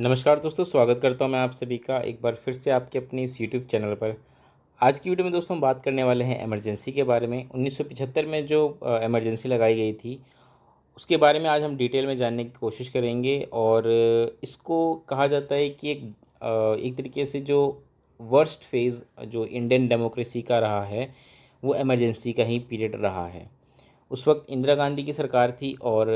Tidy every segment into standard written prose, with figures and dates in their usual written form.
नमस्कार दोस्तों, स्वागत करता हूं मैं आप सभी का एक बार फिर से आपके अपनी इस यूट्यूब चैनल पर। आज की वीडियो में दोस्तों हम बात करने वाले हैं इमरजेंसी के बारे में। 1975 में जो इमरजेंसी लगाई गई थी उसके बारे में आज हम डिटेल में जानने की कोशिश करेंगे। और इसको कहा जाता है कि एक तरीके से जो वर्स्ट फेज़ जो इंडियन डेमोक्रेसी का रहा है वो इमरजेंसी का ही पीरियड रहा है। उस वक्त इंदिरा गांधी की सरकार थी और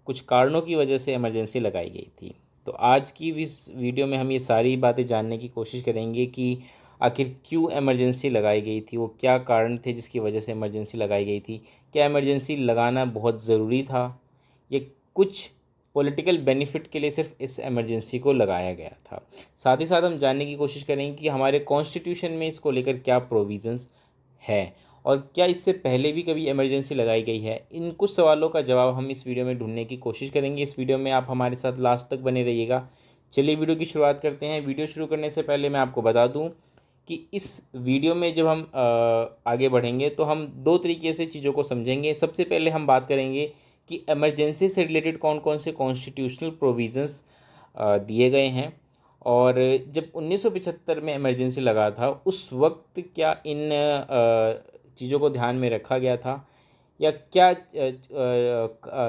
कुछ कारणों की वजह से इमरजेंसी लगाई गई थी। तो आज की इस वीडियो में हम ये सारी बातें जानने की कोशिश करेंगे कि आखिर क्यों इमरजेंसी लगाई गई थी, वो क्या कारण थे जिसकी वजह से इमरजेंसी लगाई गई थी, क्या इमरजेंसी लगाना बहुत ज़रूरी था, ये कुछ पॉलिटिकल बेनिफिट के लिए सिर्फ इस इमरजेंसी को लगाया गया था। साथ ही साथ हम जानने की कोशिश करेंगे कि हमारे कॉन्स्टिट्यूशन में इसको लेकर क्या प्रोविज़न्स है और क्या इससे पहले भी कभी इमरजेंसी लगाई गई है। इन कुछ सवालों का जवाब हम इस वीडियो में ढूंढने की कोशिश करेंगे। इस वीडियो में आप हमारे साथ लास्ट तक बने रहिएगा। चलिए वीडियो की शुरुआत करते हैं। वीडियो शुरू करने से पहले मैं आपको बता दूं कि इस वीडियो में जब हम आगे बढ़ेंगे तो हम दो तरीके से चीज़ों को समझेंगे। सबसे पहले हम बात करेंगे कि इमरजेंसी से रिलेटेड कौन कौन से कॉन्स्टिट्यूशनल प्रोविज़न्स दिए गए हैं, और जब 1975 में इमरजेंसी लगा था उस वक्त क्या इन चीज़ों को ध्यान में रखा गया था, या क्या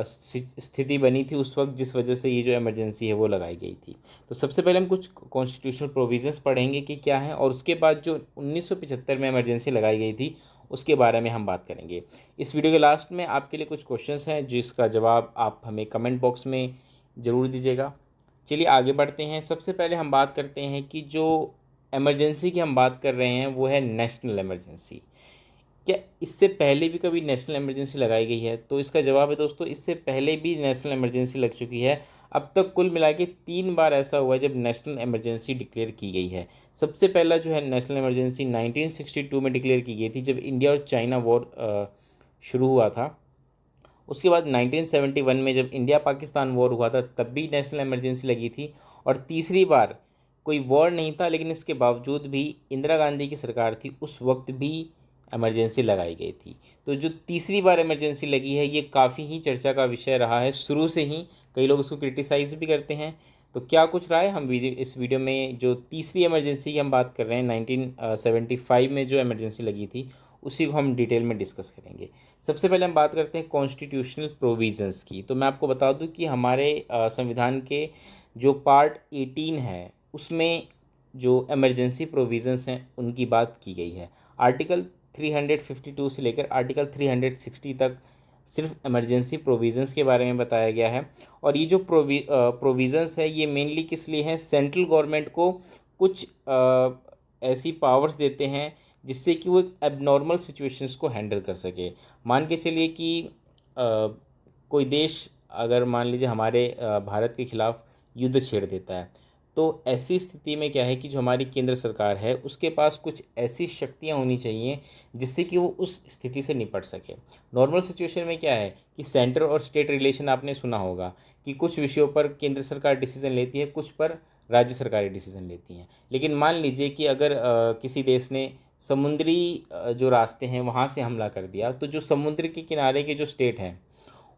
स्थिति बनी थी उस वक्त जिस वजह से ये जो इमरजेंसी है वो लगाई गई थी। तो सबसे पहले हम कुछ कॉन्स्टिट्यूशनल प्रोविजंस पढ़ेंगे कि क्या है, और उसके बाद जो 1975 में इमरजेंसी लगाई गई थी उसके बारे में हम बात करेंगे। इस वीडियो के लास्ट में आपके लिए कुछ क्वेश्चंस हैं जिसका जवाब आप हमें कमेंट बॉक्स में ज़रूर दीजिएगा। चलिए आगे बढ़ते हैं। सबसे पहले हम बात करते हैं कि जो इमरजेंसी की हम बात कर रहे हैं वो है नेशनल इमरजेंसी। क्या इससे पहले भी कभी नेशनल इमरजेंसी लगाई गई है? तो इसका जवाब है दोस्तों, इससे पहले भी नेशनल इमरजेंसी लग चुकी है। अब तक कुल मिला के 3 बार ऐसा हुआ है जब नेशनल इमरजेंसी डिक्लेयर की गई है। सबसे पहला जो है नेशनल इमरजेंसी 1962 में डिक्लेयर की गई थी जब इंडिया और चाइना वॉर शुरू हुआ था। उसके बाद 1971 में जब इंडिया पाकिस्तान वॉर हुआ था तब भी नेशनल इमरजेंसी लगी थी। और तीसरी बार कोई वॉर नहीं था लेकिन इसके बावजूद भी इंदिरा गांधी की सरकार थी, उस वक्त भी इमरजेंसी लगाई गई थी। तो जो तीसरी बार इमरजेंसी लगी है ये काफ़ी ही चर्चा का विषय रहा है शुरू से ही। कई लोग इसको क्रिटिसाइज़ भी करते हैं। तो क्या कुछ रहा है, हम इस वीडियो में जो तीसरी इमरजेंसी की हम बात कर रहे हैं 1975 में जो इमरजेंसी लगी थी उसी को हम डिटेल में डिस्कस करेंगे। सबसे पहले हम बात करते हैं कॉन्स्टिट्यूशनल प्रोविज़न्स की। तो मैं आपको बता दूं कि हमारे संविधान के जो पार्ट 18 है उसमें जो इमरजेंसी प्रोविज़न्स हैं उनकी बात की गई है। आर्टिकल 352 से लेकर आर्टिकल 360 तक सिर्फ इमरजेंसी प्रोविज़न्स के बारे में बताया गया है। और ये जो प्रोविज़न्स है ये मेनली किस लिए हैं, सेंट्रल गवर्नमेंट को कुछ ऐसी पावर्स देते हैं जिससे कि वो एक एबनॉर्मल सिचुएशंस को हैंडल कर सके। मान के चलिए कि कोई देश अगर मान लीजिए हमारे भारत के खिलाफ युद्ध छेड़ देता है, तो ऐसी स्थिति में क्या है कि जो हमारी केंद्र सरकार है उसके पास कुछ ऐसी शक्तियां होनी चाहिए जिससे कि वो उस स्थिति से निपट सके। नॉर्मल सिचुएशन में क्या है कि सेंटर और स्टेट रिलेशन आपने सुना होगा कि कुछ विषयों पर केंद्र सरकार डिसीजन लेती है, कुछ पर राज्य सरकारें डिसीजन लेती हैं। लेकिन मान लीजिए कि अगर किसी देश ने समुद्री जो रास्ते हैं वहाँ से हमला कर दिया, तो जो समुद्र के किनारे के जो स्टेट हैं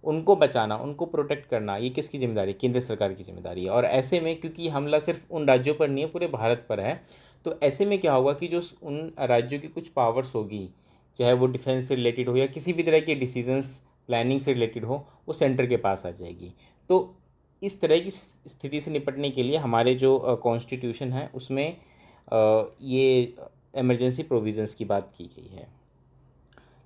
उनको बचाना, उनको प्रोटेक्ट करना, ये किसकी जिम्मेदारी? केंद्र सरकार की जिम्मेदारी है। और ऐसे में क्योंकि हमला सिर्फ उन राज्यों पर नहीं है, पूरे भारत पर है, तो ऐसे में क्या होगा कि जो उन राज्यों की कुछ पावर्स होगी, चाहे वो डिफेंस से रिलेटेड हो या किसी भी तरह के डिसीजंस प्लानिंग से रिलेटेड हो, वो सेंटर के पास आ जाएगी। तो इस तरह की स्थिति से निपटने के लिए हमारे जो कॉन्स्टिट्यूशन है उसमें ये इमरजेंसी प्रोविज़न्स की बात की गई है।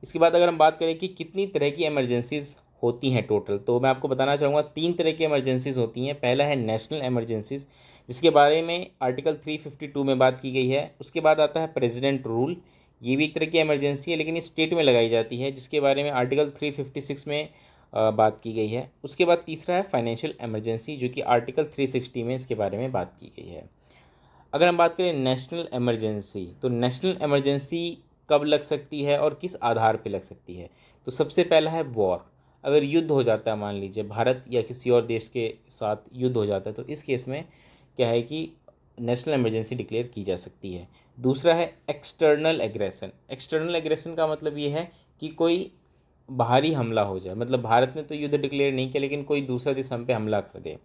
इसके बाद अगर हम बात करें कि कितनी तरह की इमरजेंसीज़ होती हैं टोटल, तो मैं आपको बताना चाहूँगा 3 तरह की इमरजेंसीज़ होती हैं। पहला है नेशनल इमरजेंसीज़, जिसके बारे में आर्टिकल 352 में बात की गई है। उसके बाद आता है प्रेसिडेंट रूल, ये भी एक तरह की इमरजेंसी है लेकिन ये स्टेट में लगाई जाती है, जिसके बारे में आर्टिकल 356 में बात की गई है। उसके बाद तीसरा है फाइनेंशियल इमरजेंसी, जो कि आर्टिकल 360 में इसके बारे में बात की गई है। अगर हम बात करें नेशनल इमरजेंसी, तो नेशनल इमरजेंसी कब लग सकती है और किस आधार पे लग सकती है? तो सबसे पहला है वॉर। अगर युद्ध हो जाता है, मान लीजिए भारत या किसी और देश के साथ युद्ध हो जाता है, तो इस केस में क्या है कि नेशनल इमरजेंसी डिक्लेयर की जा सकती है। दूसरा है एक्सटर्नल एग्रेशन। एक्सटर्नल एग्रेशन का मतलब ये है कि कोई बाहरी हमला हो जाए, मतलब भारत ने तो युद्ध डिक्लेयर नहीं किया लेकिन कोई दूसरा देश हम पे हमला कर दे,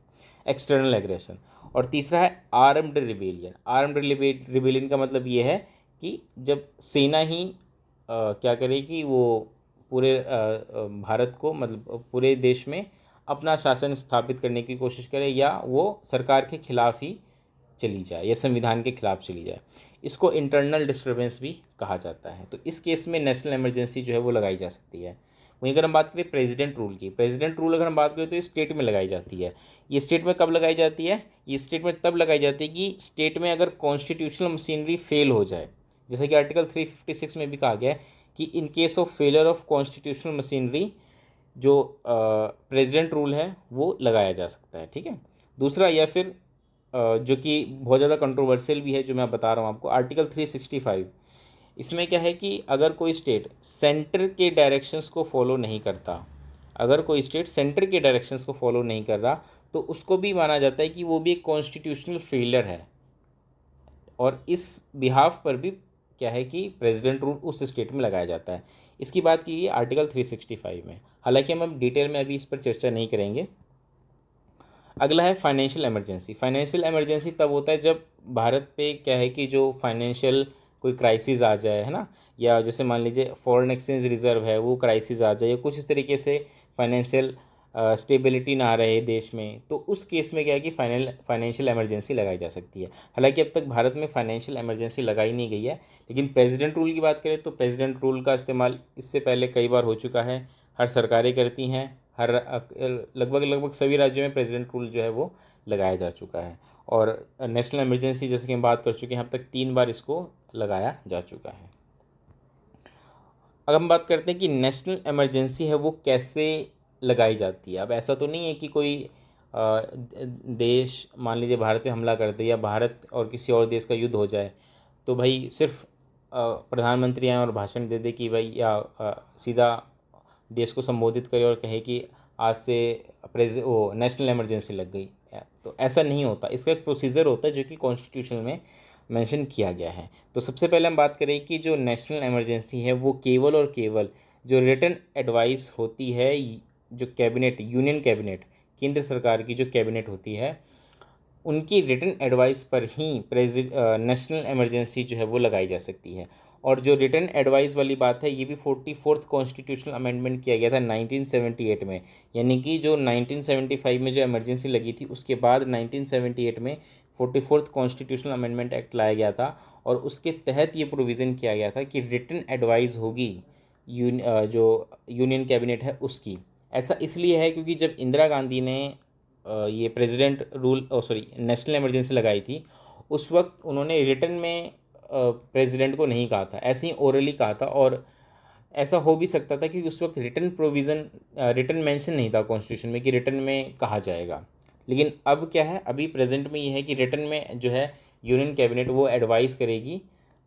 एक्सटर्नल एग्रेशन। और तीसरा है आर्म्ड रिबेलियन। आर्म्ड रिबेलियन का मतलब ये है कि जब सेना ही क्या करे कि वो पूरे भारत को मतलब पूरे देश में अपना शासन स्थापित करने की कोशिश करे या वो सरकार के खिलाफ ही चली जाए या संविधान के खिलाफ चली जाए। इसको इंटरनल डिस्टर्बेंस भी कहा जाता है। तो इस केस में नेशनल इमरजेंसी जो है वो लगाई जा सकती है। वहीं अगर हम बात करें प्रेसिडेंट रूल की, प्रेसिडेंट रूल अगर हम बात करें तो ये स्टेट में लगाई जाती है। ये स्टेट में कब लगाई जाती है? ये स्टेट में तब लगाई जाती है कि स्टेट में अगर कॉन्स्टिट्यूशनल मशीनरी फेल हो जाए। जैसे कि आर्टिकल 356 में भी कहा गया है कि in case of failure of constitutional machinery जो प्रेसिडेंट रूल है वो लगाया जा सकता है। ठीक है। दूसरा या फिर जो कि बहुत ज़्यादा कंट्रोवर्शियल भी है जो मैं बता रहा हूँ आपको, आर्टिकल 365। इसमें क्या है कि अगर कोई स्टेट सेंटर के डायरेक्शंस को फॉलो नहीं करता, अगर कोई स्टेट सेंटर के डायरेक्शंस को फॉलो नहीं कर रहा तो उसको भी माना जाता है कि वो भी एक कॉन्स्टिट्यूशनल फेलियर है। और इस बिहाफ पर भी क्या है कि प्रेसिडेंट रूल उस स्टेट में लगाया जाता है। इसकी बात की गई आर्टिकल 365 में। हालांकि हम अब डिटेल में अभी इस पर चर्चा नहीं करेंगे। अगला है फाइनेंशियल इमरजेंसी। फाइनेंशियल इमरजेंसी तब होता है जब भारत पे क्या है कि जो फाइनेंशियल कोई क्राइसिस आ जाए, है ना, या जैसे मान लीजिए फॉरेन एक्सचेंज रिजर्व है वो क्राइसिस आ जाए या कुछ इस तरीके से फाइनेंशियल स्टेबिलिटी ना रहे देश में, तो उस केस में क्या है कि फाइनेंशियल इमरजेंसी लगाई जा सकती है। हालांकि अब तक भारत में फाइनेंशियल इमरजेंसी लगाई नहीं गई है, लेकिन प्रेसिडेंट रूल की बात करें तो प्रेसिडेंट रूल का इस्तेमाल इससे पहले कई बार हो चुका है। हर सरकारें करती हैं, हर लगभग सभी राज्यों में प्रेसिडेंट रूल जो है वो लगाया जा चुका है। और नेशनल इमरजेंसी जैसे कि हम बात कर चुके हैं, अब तक 3 बार इसको लगाया जा चुका है। अब हम बात करते हैं कि नेशनल इमरजेंसी है वो कैसे लगाई जाती है। अब ऐसा तो नहीं है कि कोई देश मान लीजिए भारत पे हमला कर दे या भारत और किसी और देश का युद्ध हो जाए तो भाई सिर्फ प्रधानमंत्री आए और भाषण दे दे कि भाई या सीधा देश को संबोधित करे और कहे कि आज से वो नेशनल इमरजेंसी लग गई। तो ऐसा नहीं होता, इसका एक प्रोसीजर होता है जो कि कॉन्स्टिट्यूशन में मेंशन किया गया है। तो सबसे पहले हम बात करें कि जो नेशनल इमरजेंसी है वो केवल और केवल जो रिटन एडवाइस होती है, जो कैबिनेट, यूनियन कैबिनेट, केंद्र सरकार की जो कैबिनेट होती है, उनकी रिटन एडवाइस पर ही नेशनल इमरजेंसी जो है वो लगाई जा सकती है। और जो रिटन एडवाइस वाली बात है ये भी 44th कॉन्स्टिट्यूशनल अमेंडमेंट किया गया था 1978 में। यानी कि जो 1975 में जो इमरजेंसी लगी थी उसके बाद 1978 में 44th कॉन्स्टिट्यूशनल अमेंडमेंट एक्ट लाया गया था और उसके तहत ये प्रोविज़न किया गया था कि रिटन एडवाइस होगी जो यूनियन कैबिनेट है उसकी। ऐसा इसलिए है क्योंकि जब इंदिरा गांधी ने ये president rule sorry national emergency लगाई थी उस वक्त उन्होंने रिटन में प्रेसिडेंट को नहीं कहा था, ऐसे ही ओरली कहा था। और ऐसा हो भी सकता था क्योंकि उस वक्त रिटन प्रोविज़न, रिटन मेंशन नहीं था कॉन्स्टिट्यूशन में कि रिटन में कहा जाएगा। लेकिन अब क्या है, अभी प्रेजेंट में ये है कि रिटन में जो है यूनियन कैबिनेट वो एडवाइस करेगी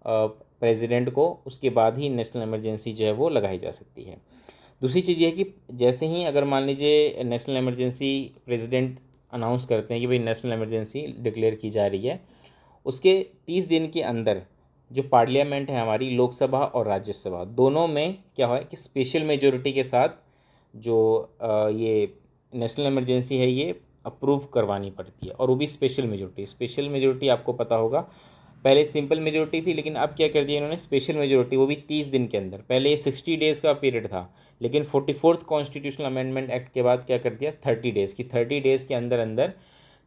प्रेसिडेंट को, उसके बाद ही नेशनल इमरजेंसी जो है वो लगाई जा सकती है। दूसरी चीज़ ये है कि जैसे ही अगर मान लीजिए नेशनल इमरजेंसी प्रेसिडेंट अनाउंस करते हैं कि भाई नेशनल इमरजेंसी डिक्लेयर की जा रही है, उसके 30 दिन के अंदर जो पार्लियामेंट है हमारी, लोकसभा और राज्यसभा दोनों में क्या है कि स्पेशल मेजोरिटी के साथ जो ये नेशनल इमरजेंसी है ये अप्रूव करवानी पड़ती है। और वो भी स्पेशल मेजोरिटी। स्पेशल मेजोरिटी आपको पता होगा, पहले सिंपल मेजोरिटी थी लेकिन अब क्या कर दिया इन्होंने, स्पेशल मेजोरिटी, वो भी 30 दिन के अंदर। पहले ये 60 डेज़ का पीरियड था लेकिन 44th कॉन्स्टिट्यूशनल अमेंडमेंट एक्ट के बाद क्या कर दिया, 30 डेज़ की। 30 डेज़ के अंदर अंदर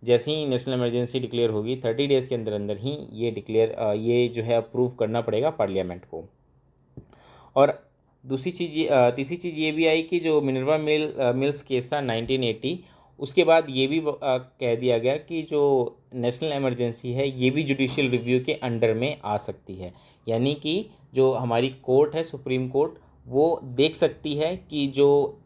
जैसे ही नेशनल इमरजेंसी डिक्लेयर होगी 30 डेज़ के अंदर अंदर ही ये जो है अप्रूव करना पड़ेगा पार्लियामेंट को। और तीसरी चीज़ ये भी आई कि जो मिनर्वा मिल्स केस था 1980, उसके बाद ये भी कह दिया गया कि जो नेशनल इमरजेंसी है ये भी जुडिशियल रिव्यू के अंडर में आ सकती है। यानी कि जो हमारी कोर्ट है, सुप्रीम कोर्ट, वो देख सकती है कि जो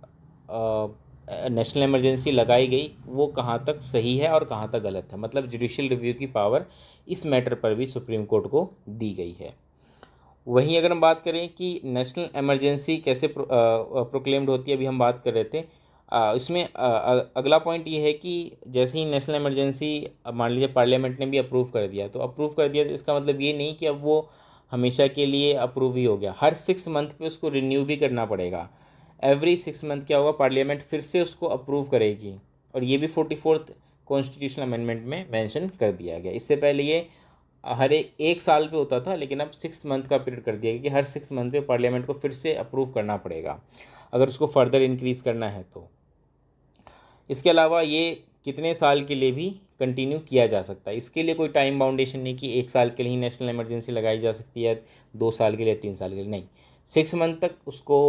नेशनल इमरजेंसी लगाई गई वो कहाँ तक सही है और कहाँ तक गलत है। मतलब जुडिशियल रिव्यू की पावर इस मैटर पर भी सुप्रीम कोर्ट को दी गई है। वहीं अगर हम बात करें कि नेशनल इमरजेंसी कैसे प्रोक्लेम्ड होती है, अभी हम बात कर रहे थे, इसमें अगला पॉइंट ये है कि जैसे ही नेशनल इमरजेंसी मान लीजिए पार्लियामेंट ने भी अप्रूव कर दिया, तो अप्रूव कर दिया तो इसका मतलब ये नहीं कि अब वो हमेशा के लिए अप्रूव ही हो गया। हर 6 मंथ पे उसको रिन्यू भी करना पड़ेगा। एवरी 6 मंथ क्या होगा, पार्लियामेंट फिर से उसको अप्रूव करेगी। और ये भी 44th कॉन्स्टिट्यूशनल अमेंडमेंट में मेंशन कर दिया गया। इससे पहले ये हर एक साल पे होता था, लेकिन अब 6 मंथ का पीरियड कर दिया गया कि हर 6 मंथ पे पार्लियामेंट को फिर से अप्रूव करना पड़ेगा अगर उसको फर्दर इंक्रीज़ करना है तो। इसके अलावा ये कितने साल के लिए भी कंटिन्यू किया जा सकता है, इसके लिए कोई टाइम बाउंडेशन नहीं कि 1 साल के लिए ही नेशनल इमरजेंसी लगाई जा सकती है, 2 साल के लिए, 3 साल के लिए, नहीं। 6 मंथ तक उसको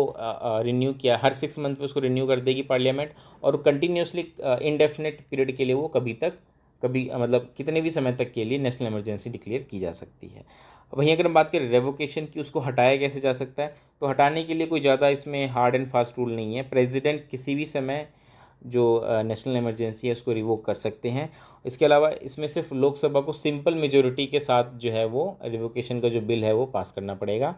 रिन्यू किया, हर 6 मंथ पे उसको रिन्यू कर देगी पार्लियामेंट, और कंटिन्यूसली इनडेफिनेट पीरियड के लिए वो कभी मतलब कितने भी समय तक के लिए नेशनल इमरजेंसी डिक्लेयर की जा सकती है। वहीं अगर हम बात करें रेवोकेशन की, उसको हटाया कैसे जा सकता है, तो हटाने के लिए कोई ज़्यादा इसमें हार्ड एंड फास्ट रूल नहीं है। प्रेसिडेंट किसी भी समय जो नेशनल इमरजेंसी है उसको रिवोक कर सकते हैं। इसके अलावा इसमें सिर्फ लोकसभा को सिंपल मेजोरिटी के साथ जो है वो रिवोकेशन का जो बिल है वो पास करना पड़ेगा,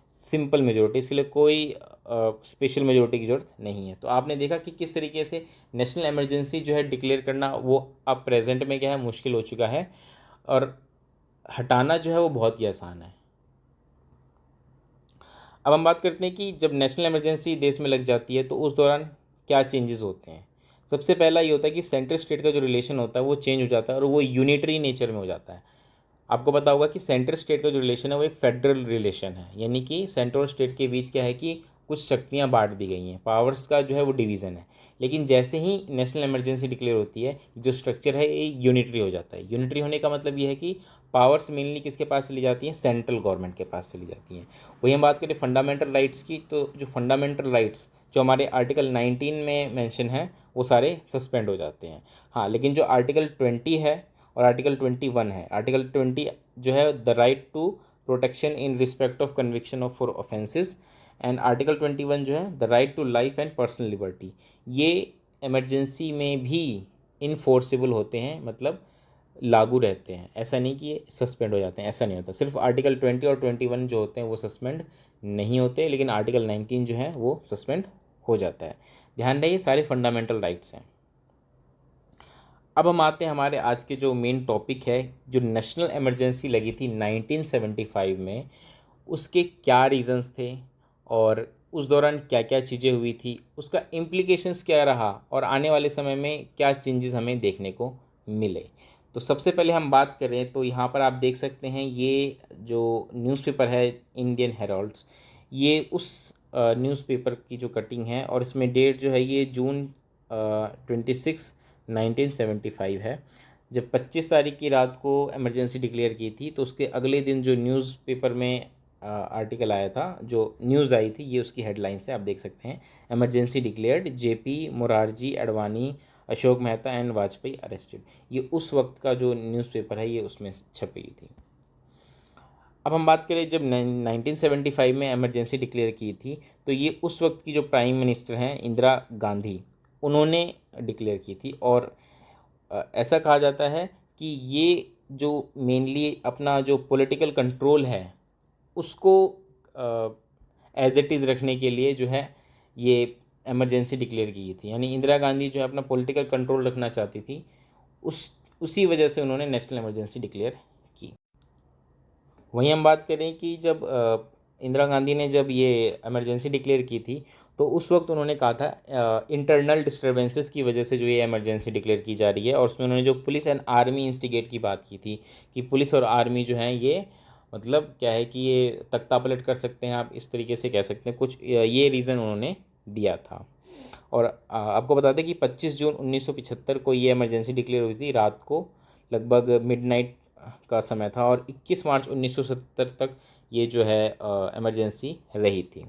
सिंपल मेजोरिटी, इसके लिए कोई स्पेशल मेजोरिटी की ज़रूरत नहीं है। तो आपने देखा कि किस तरीके से नेशनल इमरजेंसी जो है डिक्लेयर करना वो अब प्रेजेंट में क्या है, मुश्किल हो चुका है, और हटाना जो है वो बहुत ही आसान है। अब हम बात करते हैं कि जब नेशनल इमरजेंसी देश में लग जाती है तो उस दौरान क्या चेंजेस होते हैं। सबसे पहला ये होता है कि सेंट्रल स्टेट का जो रिलेशन होता है वो चेंज हो जाता है, और वो यूनिटरी नेचर में हो जाता है। आपको पता होगा कि सेंट्रल स्टेट का जो रिलेशन है वो एक फेडरल रिलेशन है, यानी कि सेंट्रल और स्टेट के बीच क्या है कि कुछ शक्तियाँ बांट दी गई हैं, पावर्स का जो है वो डिवीज़न है। लेकिन जैसे ही नेशनल इमरजेंसी डिक्लेयर होती है, जो स्ट्रक्चर है ये यूनिटरी हो जाता है। यूनिटरी होने का मतलब ये है कि पावर्स मेनली किसके पास चली जाती हैं, सेंट्रल गवर्नमेंट के पास चली जाती हैं। वही हम बात करें फंडामेंटल राइट्स की, तो जो फंडामेंटल राइट्स जो हमारे आर्टिकल 19 में मेंशन है वो सारे सस्पेंड हो जाते हैं। हाँ, लेकिन जो आर्टिकल 20 है और आर्टिकल 21 है, आर्टिकल 20 जो है the right to protection in respect of conviction of for offences, and article 21 जो है the right to life and personal liberty, ये इमरजेंसी में भी इनफोर्सेबल होते हैं, मतलब लागू रहते हैं। ऐसा नहीं कि ये सस्पेंड हो जाते हैं, ऐसा नहीं होता। सिर्फ आर्टिकल 20 और 21 जो होते हैं वो सस्पेंड नहीं होते, लेकिन आर्टिकल 19 जो है वो सस्पेंड हो जाता है। ध्यान रहे, ये सारे फंडामेंटल राइट्स हैं। अब हम आते हैं हमारे आज के जो मेन टॉपिक है, जो नेशनल इमरजेंसी लगी थी 1975 में, उसके क्या रीज़न्स थे और उस दौरान क्या क्या चीज़ें हुई थी, उसका इम्प्लीकेशंस क्या रहा, और आने वाले समय में क्या चेंजेस हमें देखने को मिले। तो सबसे पहले हम बात करें तो यहाँ पर आप देख सकते हैं, ये जो न्यूज़पेपर है इंडियन हेराल्ड्स, ये उस न्यूज़पेपर की जो कटिंग है, और इसमें डेट जो है ये जून 26 1975 है। जब 25 तारीख की रात को इमरजेंसी डिक्लेयर की थी, तो उसके अगले दिन जो न्यूज़पेपर में आर्टिकल आया था, जो न्यूज़ आई थी, ये उसकी हेडलाइन से आप देख सकते हैं, emergency declared, JP Morarji Advani Ashok Mehta and Vajpayee arrested. ये उस वक्त का जो न्यूज़पेपर है ये उसमें छपी थी। अब हम बात करें जब 1975 में इमरजेंसी डिक्लेयर की थी, तो ये उस वक्त की जो प्राइम मिनिस्टर हैं इंदिरा गांधी, उन्होंने डिक्लेयर की थी। और ऐसा कहा जाता है कि ये जो मेनली अपना जो पॉलिटिकल कंट्रोल है उसको एज इट इज़ रखने के लिए जो है ये इमरजेंसी डिक्लेयर की थी। यानी इंदिरा गांधी जो है अपना पॉलिटिकल कंट्रोल रखना चाहती थी, उसी वजह से उन्होंने नेशनल इमरजेंसी डिक्लेयर की। वहीं हम बात करें कि जब इंदिरा गांधी ने जब ये इमरजेंसी डिक्लेयर की थी, तो उस वक्त उन्होंने कहा था इंटरनल डिस्टर्बेंसेस की वजह से जो ये इमरजेंसी डिक्लेयर की जा रही है, और उसमें उन्होंने जो पुलिस एंड आर्मी इंस्टिगेट की बात की थी कि पुलिस और आर्मी जो हैं ये मतलब क्या है कि ये तख्ता पलट कर सकते हैं, आप इस तरीके से कह सकते हैं, कुछ ये रीज़न उन्होंने दिया था। और आपको बता दें कि 25 जून 1975 को ये इमरजेंसी डिक्लेयर हुई थी, रात को लगभग मिडनाइट का समय था, और 21 मार्च 1970 तक ये जो है इमरजेंसी रही थी।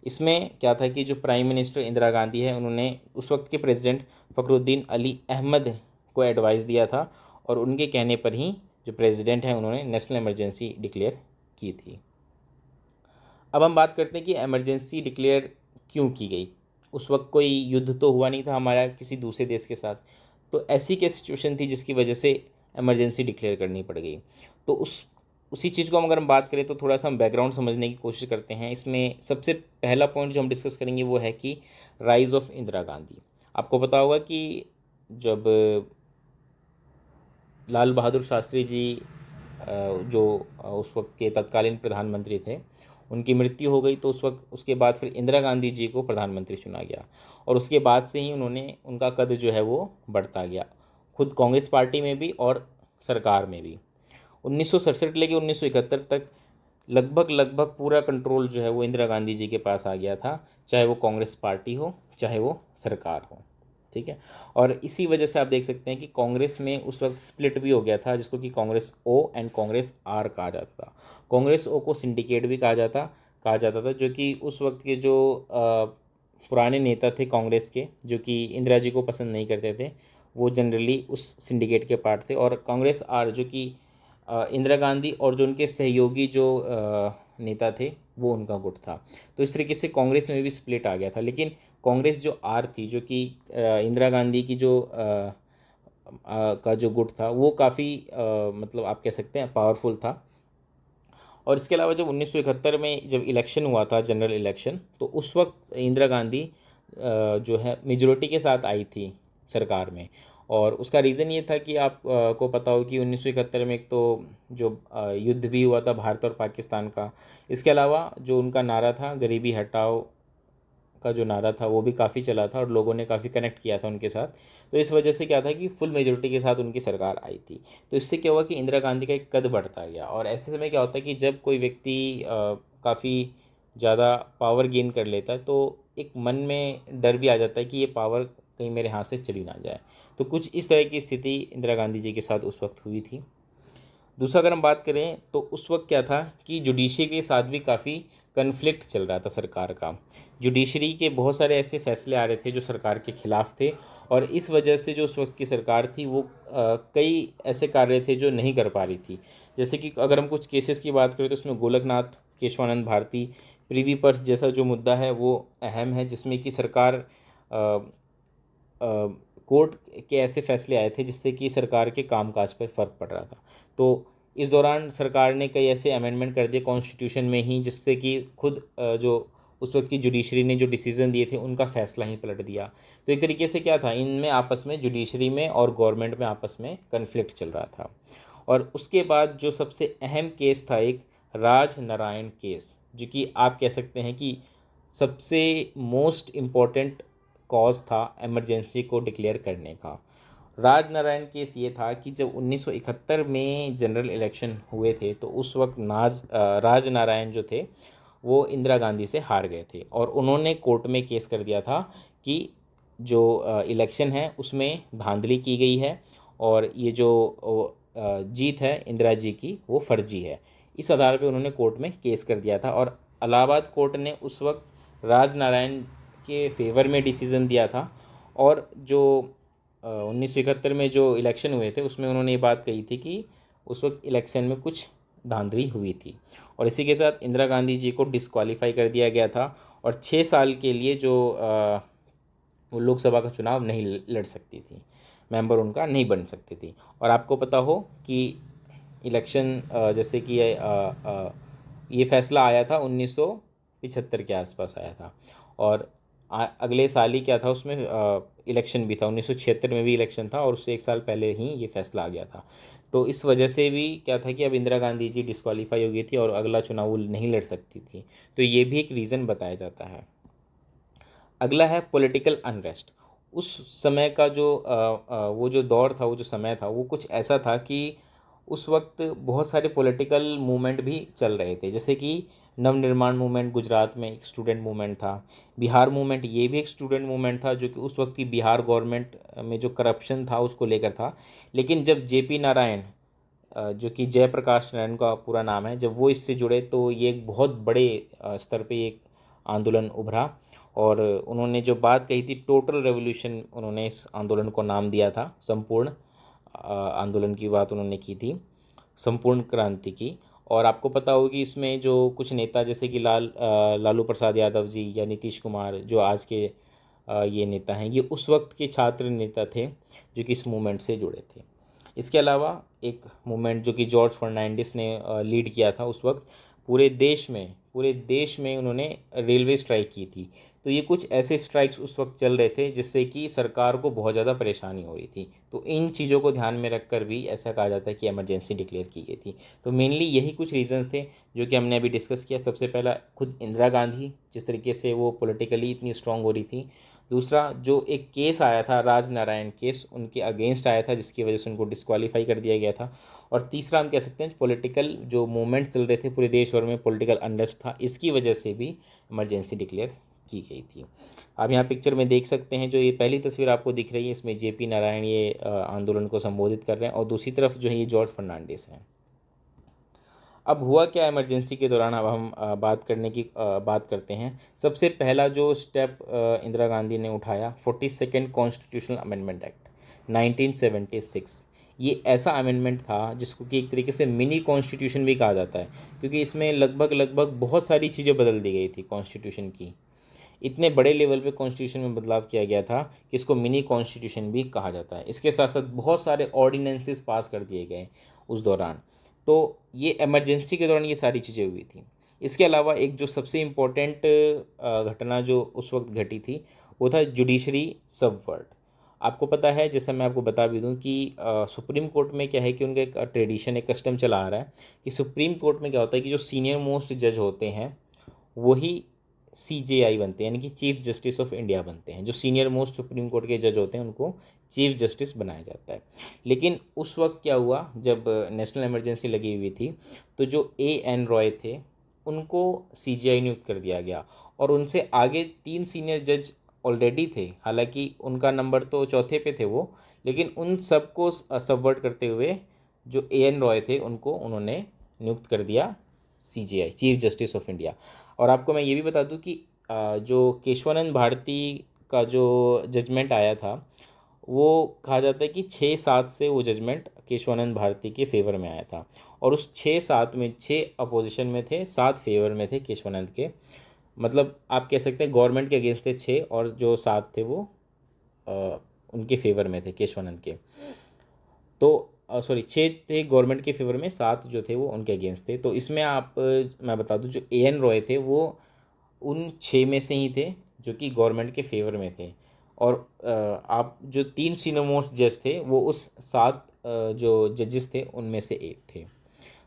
इसमें क्या था कि जो प्राइम मिनिस्टर इंदिरा गांधी है, उन्होंने उस वक्त के प्रेसिडेंट फ़खरुद्दीन अली अहमद को एडवाइस दिया था, और उनके कहने पर ही जो प्रेसिडेंट हैं उन्होंने नेशनल इमरजेंसी डिक्लेयर की थी। अब हम बात करते हैं कि इमरजेंसी डिक्लेयर क्यों की गई। उस वक्त कोई युद्ध तो हुआ नहीं था हमारा किसी दूसरे देश के साथ, तो ऐसी क्या सिचुएशन थी जिसकी वजह से इमरजेंसी डिक्लेयर करनी पड़ गई। तो उसी चीज़ को हम अगर हम बात करें तो थोड़ा सा हम बैकग्राउंड समझने की कोशिश करते हैं। इसमें सबसे पहला पॉइंट जो हम डिस्कस करेंगे वो है कि राइज़ ऑफ इंदिरा गांधी। आपको पता होगा कि जब लाल बहादुर शास्त्री जी जो उस वक्त के तत्कालीन प्रधानमंत्री थे, उनकी मृत्यु हो गई, तो उस वक्त उसके बाद फिर इंदिरा गांधी जी को प्रधानमंत्री चुना गया, और उसके बाद से ही उन्होंने उनका कद जो है वो बढ़ता गया। खुद कांग्रेस पार्टी में भी और सरकार में भी। 1967 लेके 1971 तक लगभग पूरा कंट्रोल जो है वो इंदिरा गांधी जी के पास आ गया था, चाहे वो कांग्रेस पार्टी हो चाहे वो सरकार हो। ठीक है। और इसी वजह से आप देख सकते हैं कि कांग्रेस में उस वक्त स्प्लिट भी हो गया था, जिसको कि Congress O and Congress R कहा जाता था। कांग्रेस ओ को सिंडिकेट भी कहा जाता था, जो कि उस वक्त के जो पुराने नेता थे कांग्रेस के, जो कि इंदिरा जी को पसंद नहीं करते थे, वो जनरली उस सिंडिकेट के पार्ट थे। और कांग्रेस आर जो कि इंदिरा गांधी और जो उनके सहयोगी जो नेता थे वो उनका गुट था। तो इस तरीके से कांग्रेस में भी स्प्लिट आ गया था। लेकिन कांग्रेस जो आर थी, जो कि इंदिरा गांधी की जो का जो गुट था, वो काफ़ी मतलब आप कह सकते हैं पावरफुल था। और इसके अलावा जब 1971 में जब इलेक्शन हुआ था, जनरल इलेक्शन, तो उस वक्त इंदिरा गांधी जो है मेजोरिटी के साथ आई थी सरकार में। और उसका रीज़न ये था कि आप को पता हो कि 1971 में एक तो जो युद्ध भी हुआ था भारत और पाकिस्तान का। इसके अलावा जो उनका नारा था गरीबी हटाओ का, जो नारा था वो भी काफ़ी चला था और लोगों ने काफ़ी कनेक्ट किया था उनके साथ। तो इस वजह से क्या था कि फुल मेजोरिटी के साथ उनकी सरकार आई थी। तो इससे क्या हुआ कि इंदिरा गांधी का एक कद बढ़ता गया। और ऐसे समय क्या होता है कि जब कोई व्यक्ति काफ़ी ज़्यादा पावर गेन कर लेता है, तो एक मन में डर भी आ जाता है कि ये पावर कहीं मेरे हाथ से चली ना जाए। तो कुछ इस तरह की स्थिति इंदिरा गांधी जी के साथ उस वक्त हुई थी। दूसरा अगर हम बात करें तो उस वक्त क्या था कि जुडिशरी के साथ भी काफ़ी कन्फ्लिक्ट चल रहा था सरकार का। जुडिशरी के बहुत सारे ऐसे फैसले आ रहे थे जो सरकार के खिलाफ थे, और इस वजह से जो उस वक्त की सरकार थी वो कई ऐसे कार्य थे जो नहीं कर पा रही थी। जैसे कि अगर हम कुछ केसेस की बात करें तो उसमें गोलकनाथ, केशवानंद भारती, प्रिवी पर्स जैसा जो मुद्दा है वो अहम है, जिसमें कि सरकार कोर्ट के ऐसे फैसले आए थे जिससे कि सरकार के कामकाज पर फ़र्क पड़ रहा था। तो इस दौरान सरकार ने कई ऐसे अमेंडमेंट कर दिए कॉन्स्टिट्यूशन में ही, जिससे कि खुद जो उस वक्त की जुडिशरी ने जो डिसीज़न दिए थे उनका फ़ैसला ही पलट दिया। तो एक तरीके से क्या था, इनमें आपस में जुडिशरी में और गवर्नमेंट में आपस में कन्फ्लिक्ट चल रहा था। और उसके बाद जो सबसे अहम केस था एक राज नारायण केस, जो कि आप कह सकते हैं कि सबसे मोस्ट इम्पॉर्टेंट कॉज था इमरजेंसी को डिक्लेयर करने का। राजनारायण केस ये था कि जब 1971 में जनरल इलेक्शन हुए थे, तो उस वक्त राजनारायण जो थे वो इंदिरा गांधी से हार गए थे, और उन्होंने कोर्ट में केस कर दिया था कि जो इलेक्शन है उसमें धांधली की गई है, और ये जो जीत है इंदिरा जी की वो फर्जी है। इस आधार पे उन्होंने कोर्ट में केस कर दिया था, और इलाहाबाद कोर्ट ने उस वक्त राजनारायण के फेवर में डिसीज़न दिया था। और जो 1971 में जो इलेक्शन हुए थे उसमें उन्होंने ये बात कही थी कि उस वक्त इलेक्शन में कुछ धांधली हुई थी, और इसी के साथ इंदिरा गांधी जी को डिस्क्वालीफाई कर दिया गया था, और 6 साल के लिए जो वो लोकसभा का चुनाव नहीं लड़ सकती थी, मेंबर उनका नहीं बन सकती थी। और आपको पता हो कि इलेक्शन जैसे कि ये फैसला आया था 1975 के आसपास आया था, और अगले साल ही क्या था उसमें इलेक्शन भी था, 1976 में भी इलेक्शन था, और उससे 1 साल पहले ही ये फैसला आ गया था। तो इस वजह से भी क्या था कि अब इंदिरा गांधी जी डिस्क्वालीफाई हो गई थी और अगला चुनाव वो नहीं लड़ सकती थी। तो ये भी एक रीज़न बताया जाता है। अगला है पॉलिटिकल अनरेस्ट। उस समय का जो वो जो दौर था, वो जो समय था, वो कुछ ऐसा था कि उस वक्त बहुत सारे पॉलिटिकल मूवमेंट भी चल रहे थे, जैसे कि नवनिर्माण मूवमेंट गुजरात में एक स्टूडेंट मूवमेंट था, बिहार मूवमेंट ये भी एक स्टूडेंट मूवमेंट था, जो कि उस वक्त की बिहार गवर्नमेंट में जो करप्शन था उसको लेकर था। लेकिन जब जेपी नारायण, जो कि जयप्रकाश नारायण का पूरा नाम है, जब वो इससे जुड़े तो ये एक बहुत बड़े स्तर पे एक आंदोलन उभरा, और उन्होंने जो बात कही थी टोटल रेवोल्यूशन, उन्होंने इस आंदोलन को नाम दिया था। संपूर्ण आंदोलन की बात उन्होंने की थी, संपूर्ण क्रांति की। और आपको पता होगा कि इसमें जो कुछ नेता जैसे कि लालू प्रसाद यादव जी या नीतीश कुमार, जो आज के ये नेता हैं, ये उस वक्त के छात्र नेता थे जो कि इस मूवमेंट से जुड़े थे। इसके अलावा एक मूवमेंट जो कि जॉर्ज फर्नांडिस ने लीड किया था उस वक्त, पूरे देश में उन्होंने रेलवे स्ट्राइक की थी। तो ये कुछ ऐसे स्ट्राइक्स उस वक्त चल रहे थे जिससे कि सरकार को बहुत ज़्यादा परेशानी हो रही थी। तो इन चीज़ों को ध्यान में रखकर भी ऐसा कहा जाता है कि इमरजेंसी डिक्लेयर की गई थी। तो मेनली यही कुछ रीजंस थे जो कि हमने अभी डिस्कस किया। सबसे पहला खुद इंदिरा गांधी, जिस तरीके से वो पॉलिटिकली इतनी स्ट्रांग हो रही थी। दूसरा जो एक केस आया था राजनारायण केस, उनके अगेंस्ट आया था, जिसकी वजह से उनको डिस्क्वालीफाई कर दिया गया था। और तीसरा हम कह सकते हैं पॉलिटिकल जो मूवमेंट चल रहे थे पूरे देश भर में, पॉलिटिकल अनरेस्ट था, इसकी वजह से भी इमरजेंसी डिक्लेयर की गई थी। आप यहाँ पिक्चर में देख सकते हैं, जो ये पहली तस्वीर आपको दिख रही है, इसमें जेपी नारायण ये आंदोलन को संबोधित कर रहे हैं, और दूसरी तरफ जो है ये जॉर्ज फर्नांडिस हैं। अब हुआ क्या इमरजेंसी के दौरान, अब हम बात करते हैं। सबसे पहला जो स्टेप इंदिरा गांधी ने उठाया, 42nd कॉन्स्टिट्यूशनल अमेंडमेंट एक्ट 1976। ये ऐसा अमेंडमेंट था जिसको कि एक तरीके से मिनी कॉन्स्टिट्यूशन भी कहा जाता है, क्योंकि इसमें लगभग बहुत सारी चीज़ें बदल दी गई थी कॉन्स्टिट्यूशन की। इतने बड़े लेवल पे कॉन्स्टिट्यूशन में बदलाव किया गया था कि इसको मिनी कॉन्स्टिट्यूशन भी कहा जाता है। इसके साथ साथ बहुत सारे ऑर्डिनेंसेस पास कर दिए गए उस दौरान। तो ये इमरजेंसी के दौरान ये सारी चीज़ें हुई थी। इसके अलावा एक जो सबसे इम्पोर्टेंट घटना जो उस वक्त घटी थी, वो था जुडिशरी सबवर्ट। आपको पता है, जैसा मैं आपको बता भी दूं कि सुप्रीम कोर्ट में क्या है कि उनका एक ट्रेडिशन, एक कस्टम चला आ रहा है कि सुप्रीम कोर्ट में क्या होता है कि जो सीनियर मोस्ट जज होते हैं वही CJI बनते हैं, यानी कि चीफ जस्टिस ऑफ इंडिया बनते हैं। जो सीनियर मोस्ट सुप्रीम कोर्ट के जज होते हैं उनको चीफ जस्टिस बनाया जाता है। लेकिन उस वक्त क्या हुआ, जब नेशनल इमरजेंसी लगी हुई थी, तो जो AN रॉय थे उनको CJI नियुक्त कर दिया गया, और उनसे आगे 3 सीनियर जज ऑलरेडी थे। हालांकि उनका नंबर तो चौथे पे थे वो, लेकिन उन सबको सबवर्ट करते हुए जो AN रॉय थे उनको उन्होंने नियुक्त कर दिया CJI, chief justice of India. और आपको मैं ये भी बता दूं कि जो केशवानंद भारती का जो जजमेंट आया था, वो कहा जाता है कि 6-7 से वो जजमेंट केशवानंद भारती के फेवर में आया था। और उस 6-7 में 6 अपोजिशन में थे, 7 फेवर में थे केशवानंद के। मतलब आप कह सकते हैं गवर्नमेंट के अगेंस्ट थे 6, और जो 7 थे वो अ, उनके फेवर में थे, केशवानंद के। तो सॉरी, 6 थे गवर्नमेंट के फेवर में, 7 जो थे वो उनके अगेंस्ट थे। तो इसमें मैं बता दूं, जो AN रॉय थे वो उन 6 में से ही थे जो कि गवर्नमेंट के फेवर में थे। और आप जो 3 सीनियर मोस्ट जज थे वो उस 7 जो जजेस थे उनमें से एक थे।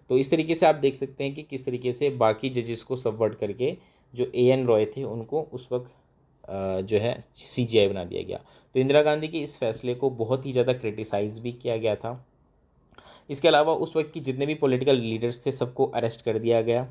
तो इस तरीके से आप देख सकते हैं कि किस तरीके से बाकी जजेस को सबवर्ट करके जो AN रॉय थे उनको उस वक्त जो है CJI बना दिया गया। तो इंदिरा गांधी के इस फैसले को बहुत ही ज़्यादा क्रिटिसाइज़ भी किया गया था। इसके अलावा उस वक्त की जितने भी पॉलिटिकल लीडर्स थे सबको अरेस्ट कर दिया गया।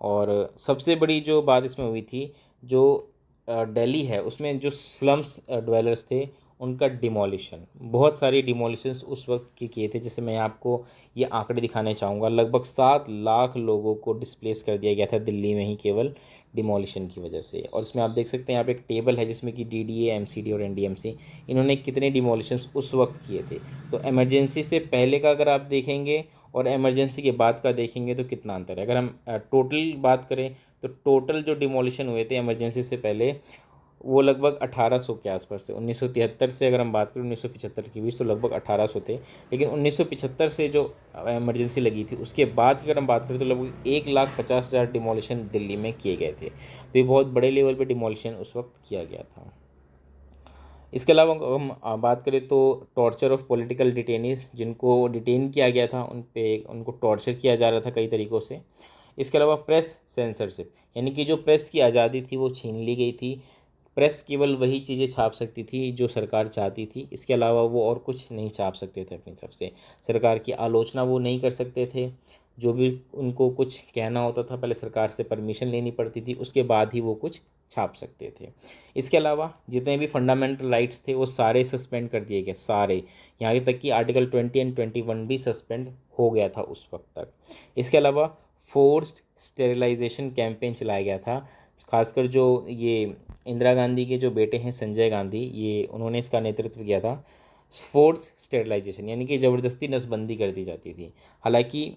और सबसे बड़ी जो बात इसमें हुई थी, जो दिल्ली है उसमें जो स्लम्स ड्वेलर्स थे उनका डिमोलिशन, बहुत सारी डिमोलिशंस उस वक्त के किए थे। जैसे मैं आपको ये आंकड़े दिखाने चाहूँगा, लगभग 7 लाख लोगों को डिस्प्लेस कर दिया गया था दिल्ली में ही, केवल डिमोलिशन की वजह से। और इसमें आप देख सकते हैं, यहाँ पे एक टेबल है जिसमें कि DDA, MCD और NDMC इन्होंने कितने डिमोलिशंस उस वक्त किए थे। तो इमरजेंसी से पहले का अगर आप देखेंगे और इमरजेंसी के बाद का देखेंगे तो कितना अंतर है। अगर हम टोटल बात करें तो टोटल जो डिमोलिशन हुए थे इमरजेंसी से पहले वो लगभग 1800 के आसपास से, 1973 से अगर हम बात करें 1975 के बीच, तो लगभग 1800 थे। लेकिन 1975 से जो इमरजेंसी लगी थी उसके बाद की अगर हम बात करें तो लगभग 1,50,000 डिमोलिशन दिल्ली में किए गए थे। तो ये बहुत बड़े लेवल पे डिमोलिशन उस वक्त किया गया था। इसके अलावा हम बात करें तो टॉर्चर ऑफ पॉलिटिकल डिटेनीज, जिनको डिटेन किया गया था उनको टॉर्चर किया जा रहा था कई तरीक़ों से। इसके अलावा प्रेस सेंसरशिप, यानी कि जो प्रेस की आज़ादी थी वो छीन ली गई थी। प्रेस केवल वही चीज़ें छाप सकती थी जो सरकार चाहती थी, इसके अलावा वो और कुछ नहीं छाप सकते थे अपनी तरफ से। सरकार की आलोचना वो नहीं कर सकते थे। जो भी उनको कुछ कहना होता था पहले सरकार से परमिशन लेनी पड़ती थी, उसके बाद ही वो कुछ छाप सकते थे। इसके अलावा जितने भी फंडामेंटल राइट्स थे वो सारे सस्पेंड कर दिए गए, सारे, यहाँ तक कि आर्टिकल 20 एंड 21 भी सस्पेंड हो गया था उस वक्त तक। इसके अलावा फोर्स्ड स्टेरिलाइजेशन कैंपेन चलाया गया था। खासकर जो ये इंदिरा गांधी के जो बेटे हैं संजय गांधी, ये उन्होंने इसका नेतृत्व किया था। फोर्स स्टेरिलाइजेशन यानी कि ज़बरदस्ती नसबंदी कर दी जाती थी। हालांकि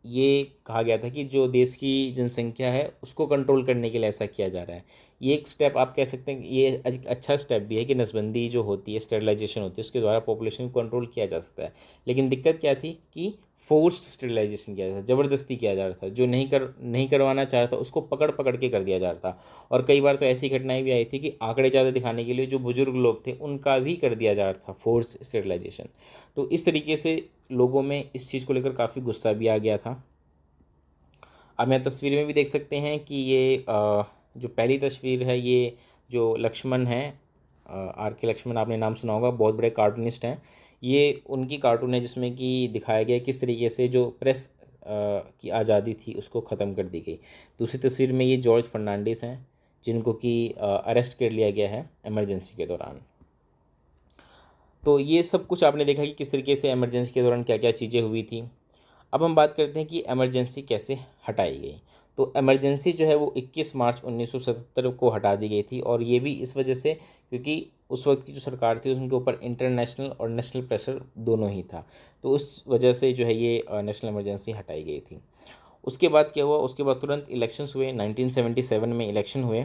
ये कहा गया था कि जो देश की जनसंख्या है उसको कंट्रोल करने के लिए ऐसा किया जा रहा है। ये एक स्टेप आप कह सकते हैं कि ये एक अच्छा स्टेप भी है कि नसबंदी जो होती है, स्टेरिलाइजेशन होती है, उसके द्वारा पॉपुलेशन को कंट्रोल किया जा सकता है। लेकिन दिक्कत क्या थी कि फोर्स्ड स्टेरिलाइजेशन किया जा था, ज़बरदस्ती किया जा रहा था। जो नहीं करवाना चाह रहा था उसको पकड़ पकड़ के कर दिया जा रहा था। और कई बार तो ऐसी घटनाएं भी आई थी कि आंकड़े ज़्यादा दिखाने के लिए जो बुजुर्ग लोग थे उनका भी कर दिया जा रहा था फोर्स्ड स्टेरिलाइजेशन। तो इस तरीके से लोगों में इस चीज़ को लेकर काफ़ी गुस्सा भी आ गया था। अब मैं तस्वीर में भी देख सकते हैं कि ये जो पहली तस्वीर है, ये जो लक्ष्मण है आर के लक्ष्मण, आपने नाम सुना होगा, बहुत बड़े कार्टूनिस्ट हैं। ये उनकी कार्टून है जिसमें कि दिखाया गया किस तरीके से जो प्रेस की आज़ादी थी उसको ख़त्म कर दी गई। दूसरी तस्वीर में ये जॉर्ज फर्नांडिस हैं जिनको कि अरेस्ट कर लिया गया है इमरजेंसी के दौरान। तो ये सब कुछ आपने देखा कि किस तरीके से इमरजेंसी के दौरान क्या क्या चीज़ें हुई थी। अब हम बात करते हैं कि इमरजेंसी कैसे हटाई गई। तो इमरजेंसी जो है वो 21 मार्च 1977 को हटा दी गई थी, और ये भी इस वजह से क्योंकि उस वक्त की जो सरकार थी उनके ऊपर इंटरनेशनल और नेशनल प्रेशर दोनों ही था। तो उस वजह से जो है ये नेशनल इमरजेंसी हटाई गई थी। उसके बाद क्या हुआ, उसके बाद तुरंत इलेक्शंस हुए, 1977 में इलेक्शन हुए,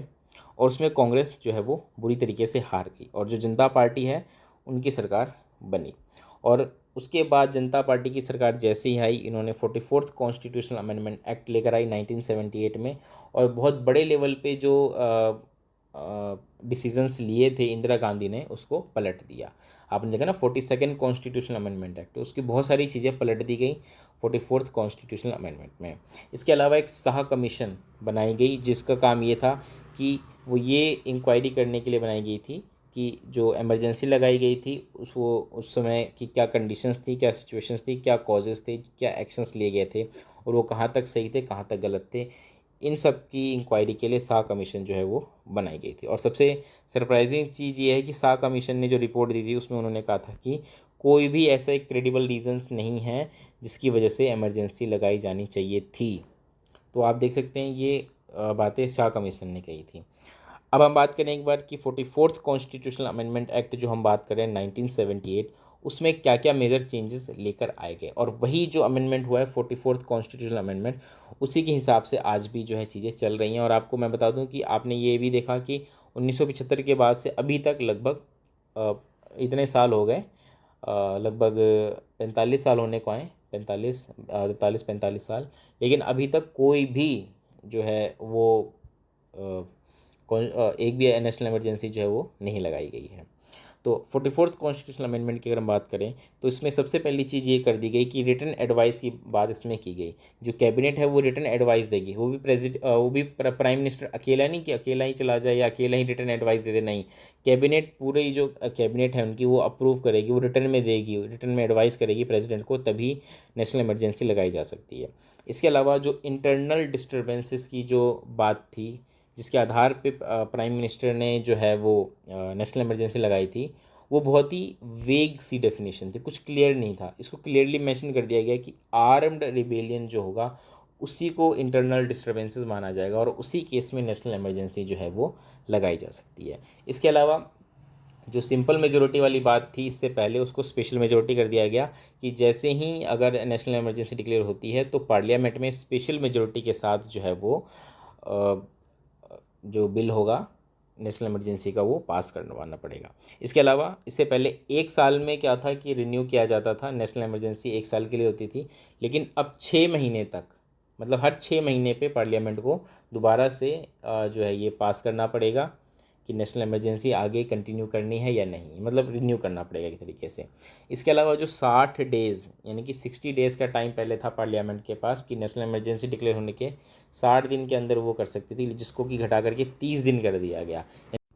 और उसमें कांग्रेस जो है वो बुरी तरीके से हार गई और जो जनता पार्टी है उनकी सरकार बनी। और उसके बाद जनता पार्टी की सरकार जैसे ही आई, इन्होंने 44th कॉन्स्टिट्यूशनल अमेंडमेंट एक्ट लेकर आई 1978 में, और बहुत बड़े लेवल पे जो डिसीजंस लिए थे इंदिरा गांधी ने उसको पलट दिया। आपने देखा ना 42nd कॉन्स्टिट्यूशनल अमेंडमेंट एक्ट, तो उसकी बहुत सारी चीज़ें पलट दी गई 44th कॉन्स्टिट्यूशनल अमेंडमेंट में। इसके अलावा एक शाह कमीशन बनाई गई जिसका काम ये था कि वो ये इंक्वायरी करने के लिए बनाई गई थी कि जो इमरजेंसी लगाई गई थी उस समय की क्या कंडीशंस थी, क्या सिचुएशंस थी, क्या कॉजेज़ थे, क्या एक्शंस लिए गए थे, और वो कहाँ तक सही थे कहाँ तक गलत थे। इन सब की इंक्वायरी के लिए शाह कमीशन जो है वो बनाई गई थी। और सबसे सरप्राइजिंग चीज़ ये है कि शाह कमीशन ने जो रिपोर्ट दी थी उसमें उन्होंने कहा था कि कोई भी ऐसा एक क्रेडिबल रीजंस नहीं है जिसकी वजह से इमरजेंसी लगाई जानी चाहिए थी। तो आप देख सकते हैं ये बातें शाह कमीशन ने कही थी। अब हम बात करें एक बार कि 44th कॉन्स्टिट्यूशनल अमेंडमेंट एक्ट जो हम बात करें 1978, उसमें क्या क्या मेजर चेंजेस लेकर आए गए, और वही जो अमेंडमेंट हुआ है 44th कॉन्स्टिट्यूशनल अमेंडमेंट, उसी के हिसाब से आज भी जो है चीज़ें चल रही हैं। और आपको मैं बता दूं कि आपने ये भी देखा कि 1975 के बाद से अभी तक लगभग इतने साल हो गए, लगभग 45 साल होने को आए, 45 साल, लेकिन अभी तक कोई भी जो है वो एक भी नेशनल इमरजेंसी जो है वो नहीं लगाई गई है। तो 44th कॉन्स्टिट्यूशनल अमेंडमेंट की अगर हम बात करें तो इसमें सबसे पहली चीज़ ये कर दी गई कि रिटन एडवाइस की बात इसमें की गई। जो कैबिनेट है वो रिटन एडवाइस देगी, वो भी प्राइम मिनिस्टर अकेला नहीं कि अकेला ही चला जाए या अकेला ही रिटन एडवाइस दे दे, नहीं। कैबिनेट पूरे जो कैबिनेट है उनकी वो अप्रूव करेगी, वो रिटर्न में देगी, रिटर्न में एडवाइस करेगी प्रेसिडेंट को, तभी नेशनल इमरजेंसी लगाई जा सकती है। इसके अलावा जो इंटरनल डिस्टर्बेंसेस की जो बात थी जिसके आधार पे प्राइम मिनिस्टर ने जो है वो नेशनल इमरजेंसी लगाई थी, वो बहुत ही वेग सी डेफिनेशन थी, कुछ क्लियर नहीं था। इसको क्लियरली मेंशन कर दिया गया कि आर्म्ड रिबेलियन जो होगा उसी को इंटरनल डिस्टर्बेंसेस माना जाएगा और उसी केस में नेशनल इमरजेंसी जो है वो लगाई जा सकती है। इसके अलावा जो सिंपल मेजोरिटी वाली बात थी इससे पहले, उसको स्पेशल मेजोरिटी कर दिया गया कि जैसे ही अगर नेशनल इमरजेंसी डिक्लेयर होती है तो पार्लियामेंट में स्पेशल मेजोरिटी के साथ जो है वो जो बिल होगा नेशनल इमरजेंसी का वो पास करवाना पड़ेगा। इसके अलावा इससे पहले एक साल में क्या था कि रिन्यू किया जाता था, नेशनल इमरजेंसी एक साल के लिए होती थी, लेकिन अब 6 महीने तक, मतलब हर 6 महीने पे पार्लियामेंट को दोबारा से जो है ये पास करना पड़ेगा कि नेशनल इमरजेंसी आगे कंटिन्यू करनी है या नहीं, मतलब रिन्यू करना पड़ेगा एक तरीके से। इसके अलावा जो 60 डेज़ यानी कि 60 डेज़ का टाइम पहले था पार्लियामेंट के पास कि नेशनल इमरजेंसी डिक्लेयर होने के 60 दिन के अंदर वो कर सकती थी, जिसको कि घटा करके 30 दिन कर दिया गया।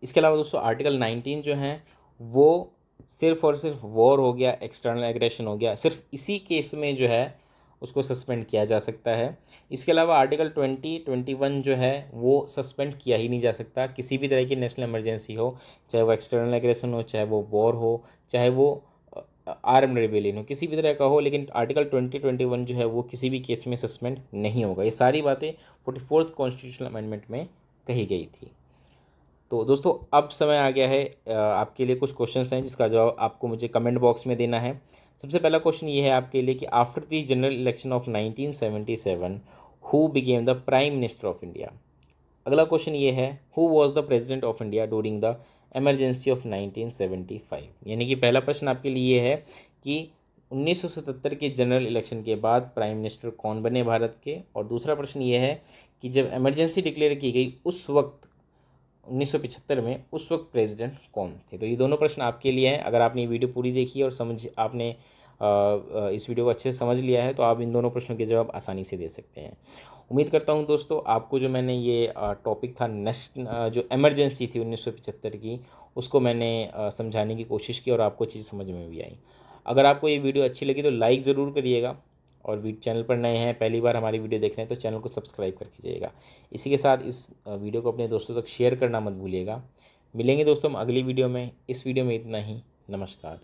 इसके अलावा दोस्तों आर्टिकल 19 जो हैं वो सिर्फ और सिर्फ वॉर हो गया, एक्सटर्नल एग्रेशन हो गया, सिर्फ इसी केस में जो है उसको सस्पेंड किया जा सकता है। इसके अलावा आर्टिकल 21 जो है वो सस्पेंड किया ही नहीं जा सकता, किसी भी तरह की नेशनल इमरजेंसी हो, चाहे वो एक्सटर्नल एग्रेशन हो, चाहे वो वॉर हो, चाहे वो आर्म्ड रिबेलियन हो, किसी भी तरह का हो, लेकिन आर्टिकल 21 जो है वो किसी भी केस में सस्पेंड नहीं होगा। ये सारी बातें 44th कॉन्स्टिट्यूशनल अमेंडमेंट में कही गई थी। तो दोस्तों अब समय आ गया है आपके लिए कुछ क्वेश्चंस हैं जिसका जवाब आपको मुझे कमेंट बॉक्स में देना है। सबसे पहला क्वेश्चन ये है आपके लिए कि after the general election of 1977 who became the prime minister of India. अगला क्वेश्चन ये है who was the president of India during the emergency of 1975। यानी कि पहला प्रश्न आपके लिए ये है कि 1977 के जनरल इलेक्शन के बाद प्राइम मिनिस्टर कौन बने भारत के, और दूसरा प्रश्न ये है कि जब इमरजेंसी डिक्लेयर की गई उस वक्त 1975 में उस वक्त प्रेसिडेंट कौन थे। तो ये दोनों प्रश्न आपके लिए हैं। अगर आपने ये वीडियो पूरी देखी और आपने इस वीडियो को अच्छे से समझ लिया है तो आप इन दोनों प्रश्नों के जवाब आसानी से दे सकते हैं। उम्मीद करता हूं दोस्तों आपको जो मैंने ये टॉपिक था नेक्स्ट जो इमरजेंसी थी 1975 की, उसको मैंने समझाने की कोशिश की और आपको चीज़ समझ में भी आई। अगर आपको ये वीडियो अच्छी लगी तो लाइक ज़रूर करिएगा, और चैनल पर नए हैं, पहली बार हमारी वीडियो देख रहे हैं तो चैनल को सब्सक्राइब कर लीजिएगा। इसी के साथ इस वीडियो को अपने दोस्तों तक शेयर करना मत भूलिएगा। मिलेंगे दोस्तों हम अगली वीडियो में। इस वीडियो में इतना ही। नमस्कार।